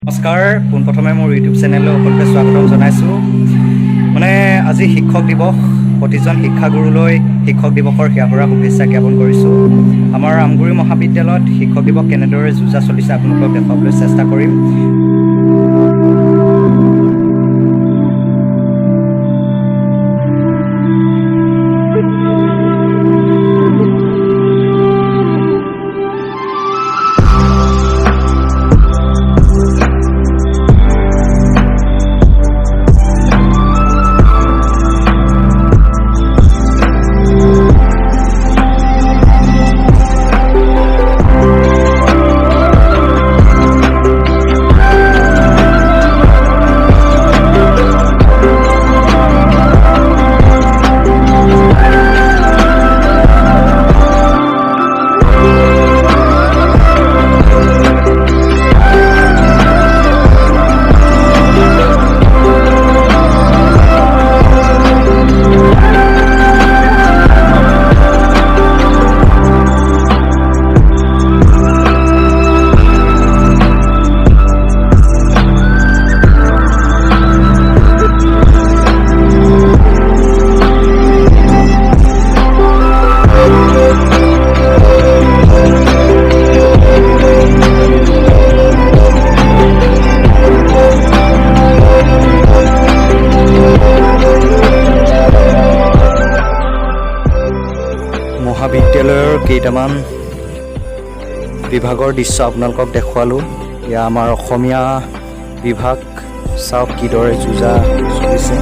নমস্কাৰ, পোনপ্ৰথমে মোৰ ইউটিউব চেনেললৈ সকলোকে স্বাগতম জনাইছোঁ। আজি শিক্ষক দিৱস, প্ৰতিজন শিক্ষাগুৰুলৈ শিক্ষক দিৱসৰ হিয়াভৰা শুভেচ্ছা জ্ঞাপন কৰিছোঁ। আমাৰ আমগুৰি মহাবিদ্যালয়ত শিক্ষক দিৱস কেনেদৰে যুঁজা চলিছে আপোনালোকক দেখুৱাবলৈ চেষ্টা কৰিম। মহাবিদ্যালয়ৰ কেইটামান বিভাগৰ দৃশ্য আপোনালোকক দেখুৱালোঁ। এয়া আমাৰ অসমীয়া বিভাগ, চাওক কিদৰে যুঁজা চলিছে।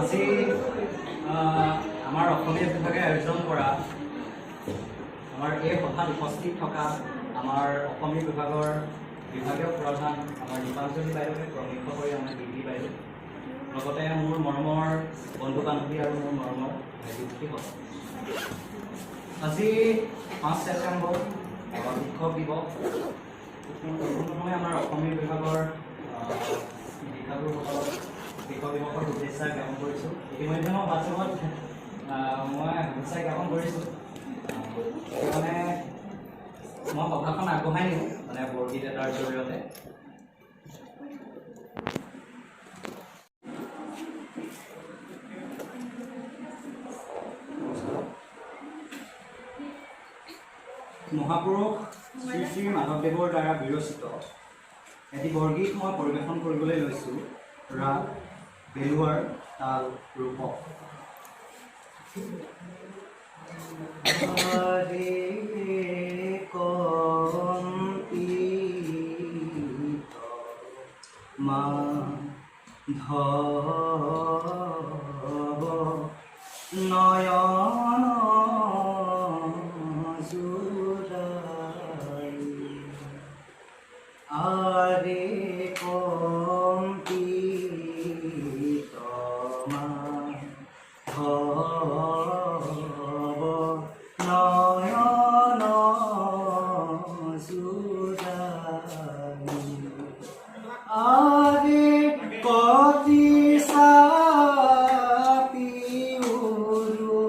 আজি আমাৰ অসমীয়া বিভাগে আয়োজন কৰা আমাৰ এই সভাত উপস্থিত থকা আমাৰ অসমীয়া বিভাগৰ বিভাগীয় প্ৰধান আমাৰ দীপাঞ্জলি বাইদেৱে প্ৰমুখ্য কৰি আমাৰ দিদি বাইদেউ, লগতে মোৰ মৰমৰ বন্ধু বান্ধৱী আৰু মোৰ মৰমৰ ভাইটিসকল। আজি 5 ছেপ্টেম্বৰ শিক্ষক দিৱস। প্ৰথমে আমাৰ অসমীয়া বিভাগৰ শিক্ষাগুৰুসকলক শিক্ষক দিৱসৰ শুভেচ্ছা জ্ঞাপন কৰিছোঁ। ইতিমধ্যে মই হোৱাটছএপত মই শুভেচ্ছা জ্ঞাপন কৰিছোঁ। সেইকাৰণে মই কথাখন আগবঢ়াই নিওঁ বৰগীত এটাৰ জৰিয়তে। মহাপুৰুষ শ্ৰী শ্ৰী মাধৱদেৱৰ দ্বাৰা বিৰচিত এটি বৰগীত মই পৰিৱেশন কৰিবলৈ লৈছোঁ। ৰাগ বেলুৱাৰ তাল ৰূপক। নয়ন জুৰাই আৰে কম্পিত নয়ন জুৰাই আৰে কতি চাপি উৰু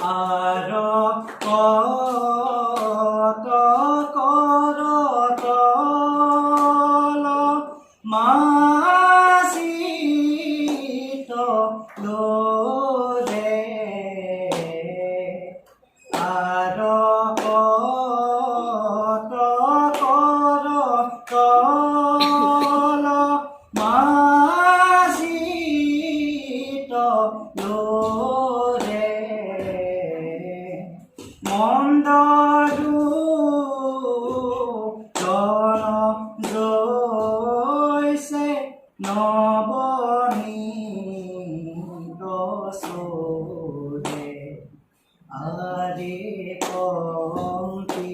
আৰ কত কৰত কল মাজিত লোৰে মন্দ জৈছে নৱনীত চোৰে আজি কম্পিত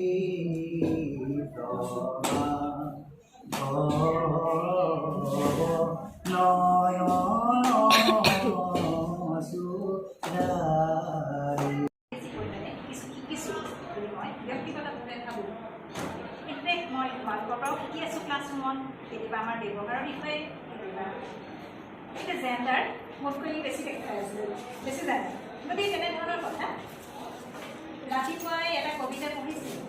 নয়ন সুধাৰি মই তোমালোকৰ পৰাও শিকি আছোঁ ক্লাছৰুমত কেতিয়াবা আমাৰ ব্যৱহাৰৰ বিষয়ে কেতিয়াবা জেণ্ডাৰ মোতকৈ বেছি বেছি জানে গতিকে তেনেধৰণৰ কথা ৰাতিপুৱাই এটা কবিতা পঢ়িছিলোঁ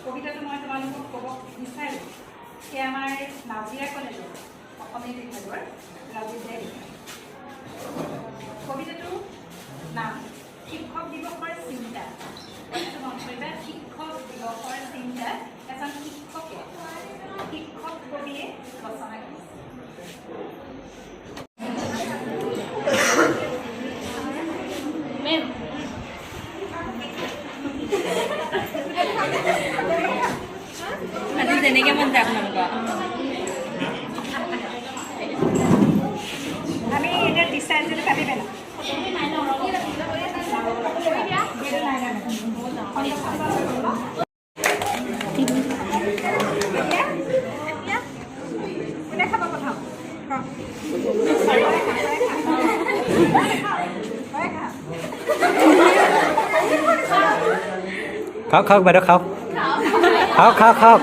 কবিতাটো মই তোমালোকক ক'ব বিচাৰোঁ সেয়া আমাৰ নাজিৰা কলেজৰ অসমীয়া বিভাগৰ ৰাজীৱ কবিতাটোৰ নাম শিক্ষক দিৱসৰ চিন্তা মন কৰিবা শিক্ষক দিৱসৰ চিন্তা এজন শিক্ষকে শিক্ষক কবিয়ে ৰচনা কৰিছে আজি যেনেকৈ মন যায় আপোনালোকৰ আমি এতিয়া টিচাৰ যদি পাতিবে না খাওক খাওক বাইদেউ খাওক খাওক খাওক খাওক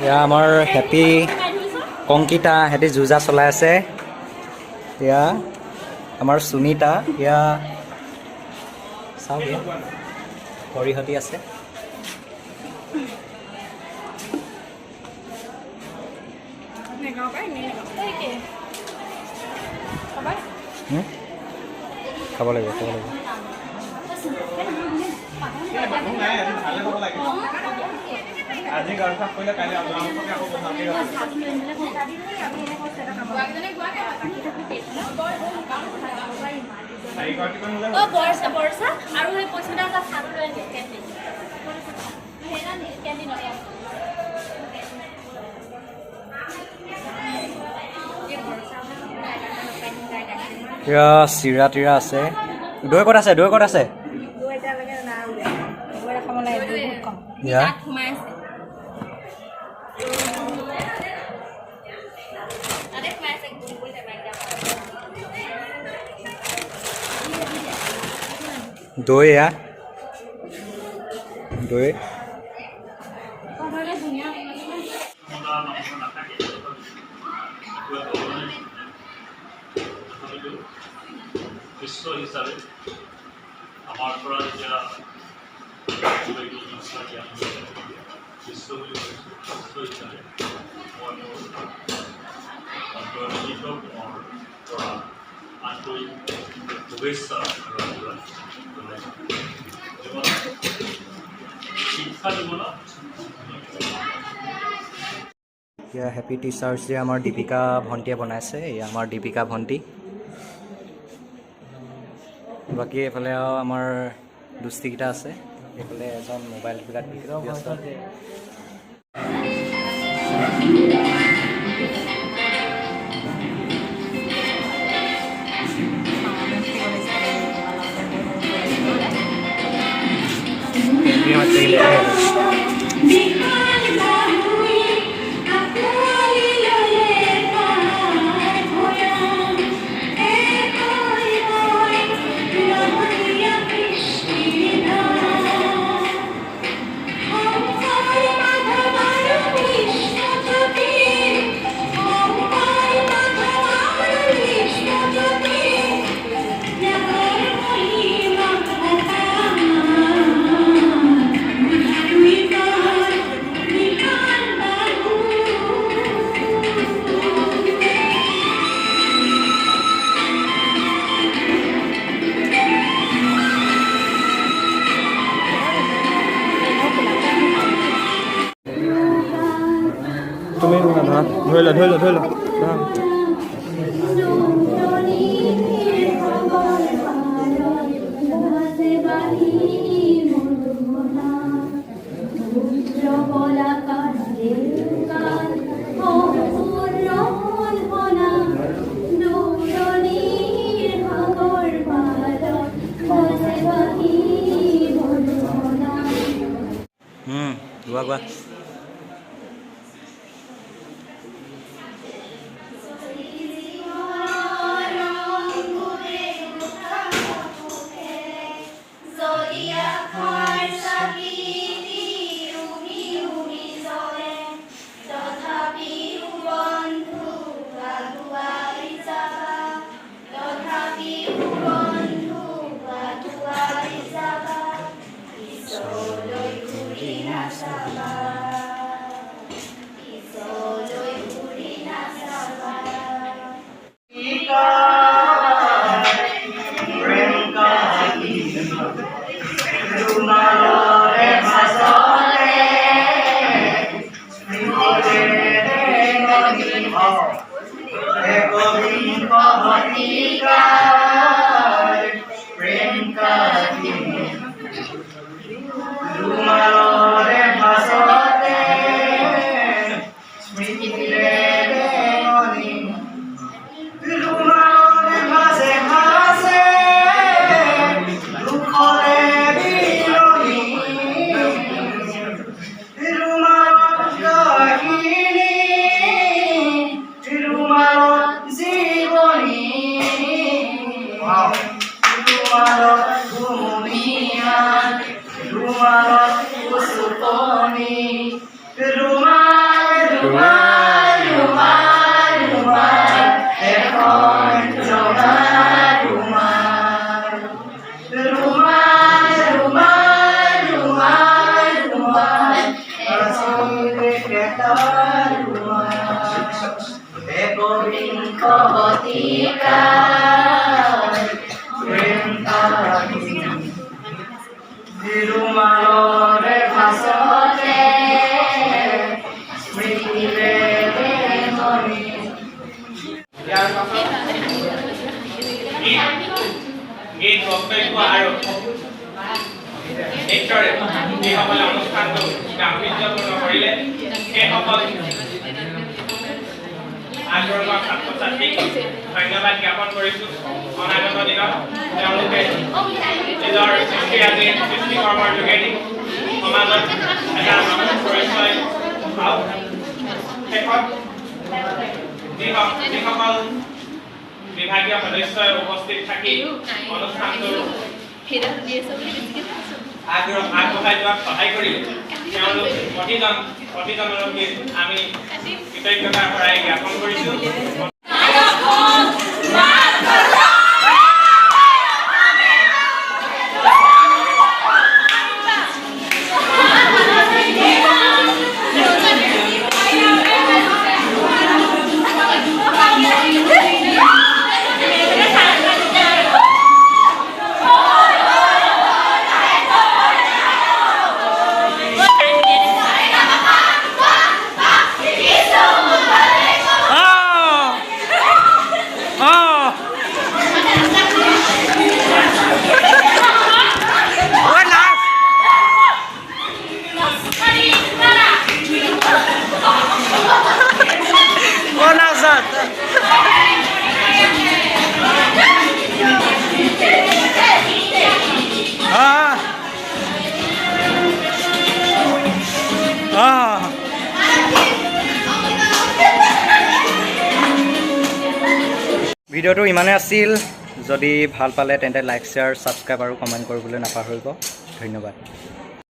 এয়া আমাৰ হেপী কংকিতা সিহঁতি যুঁজা চলাই আছে এয়া আমাৰ সুনিতা এয়া চাওক হৰিহতি আছে খাব লাগিব আজি গাড়ী কৰিলে কাইলৈ আপোনালোকে আকৌ বৰ্ষা আৰু সেই পইচা চাহ লৈ চিৰা তিৰা আছে দৈ ক'ত আছে সোমাই আছে দৈ এয়া দৈ বিশ্ব হিচাপে আমাৰ পৰা এতিয়া বিশ্ব বুলি বিশ্ব হিচাপে মই মোৰ অন্তৰ্নিহিত মোৰ পৰা আন্তৰিক শুভেচ্ছা শিক্ষা জীৱনত এয়া হেপী টিচাৰ্ছ ডে আমাৰ দীপিকা ভণ্টিয়ে বনাইছে এয়া আমাৰ দীপিকা ভণ্টি বাকী এইফালে আৰু আমাৰ দুষ্টিকেইটা আছে এইফালে এজন মোবাইল টিপিকাত ব্যস্ত তুমি ধৰা ধৰি ল ধৰা গোৱা গোৱা এই বক্তব্য আৰু এইদৰে যিসকলে অনুষ্ঠানটো গাম্ভীৰ্যপূৰ্ণ কৰিলে সেইসকল আগৰবাৰ ছাত্ৰ ছাত্ৰীক ধন্যবাদ জ্ঞাপন কৰিছোঁ। অনাগত দিনত তেওঁলোকে নিজৰ সৃষ্টিকৰ্মৰ যোগেদি সমাজত এটা নতুন পৰিচয় পাওক। শেষত যিসকল বিভাগীয় সদস্যই উপস্থিত থাকি অনুষ্ঠানটোৰ আগবঢ়াই যোৱাত সহায় কৰিলে তেওঁলোক প্ৰতিজনলৈকে আমি কৃতজ্ঞতাৰ শৰাই জ্ঞাপন কৰিছোঁ। ভিডিঅ'টো ইমানে আছিল। যদি ভাল পালে তেন্তে লাইক শ্বেয়াৰ ছাবস্ক্ৰাইব আৰু কমেণ্ট কৰিবলৈ নাপাহৰিব। ধন্যবাদ।